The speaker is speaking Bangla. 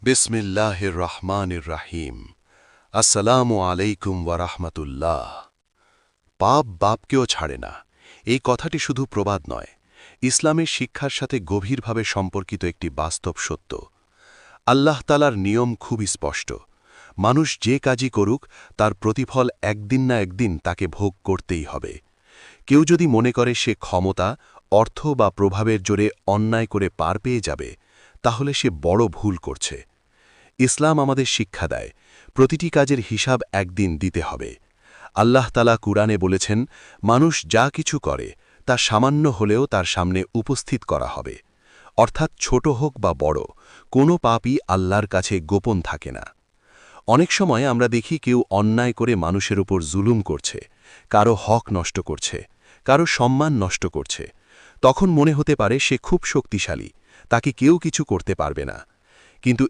বিসমিল্লাহির রহমানির রাহিম। আসসালামু আলাইকুম ওয়া রাহমাতুল্লাহ। পাপ বাপকেও ছাড়ে না, এই কথাটি শুধু প্রবাদ নয়, ইসলামের শিক্ষার সাথে গভীরভাবে সম্পর্কিত একটি বাস্তব সত্য। আল্লাহ তাআলার নিয়ম খুবই স্পষ্ট। মানুষ যে কাজই করুক, তার প্রতিফল একদিন না একদিন তাকে ভোগ করতেই হবে। কেউ যদি মনে করে সে ক্ষমতা, অর্থ বা প্রভাবের জোরে অন্যায় করে পার পেয়ে যাবে, তাহলে সে বড় ভুল করছে। ইসলাম আমাদের শিক্ষা দেয়, প্রতিটি কাজের হিসাব একদিন দিতে হবে। আল্লাহ তাআলা কুরআনে বলেছেন, মানুষ যা কিছু করে তা সামান্য হলেও তার সামনে উপস্থিত করা হবে। অর্থাৎ ছোট হোক বা বড়, কোনো পাপই আল্লাহর কাছে গোপন থাকে না। অনেক সময় আমরা দেখি কেউ অন্যায় করে মানুষের উপর জুলুম করছে, কারো হক নষ্ট করছে, কারো সম্মান নষ্ট করছে। তখন মনে হতে পারে সে খুব শক্তিশালী, তাকে কেউ কিছু করতে পারবে না। কিন্তু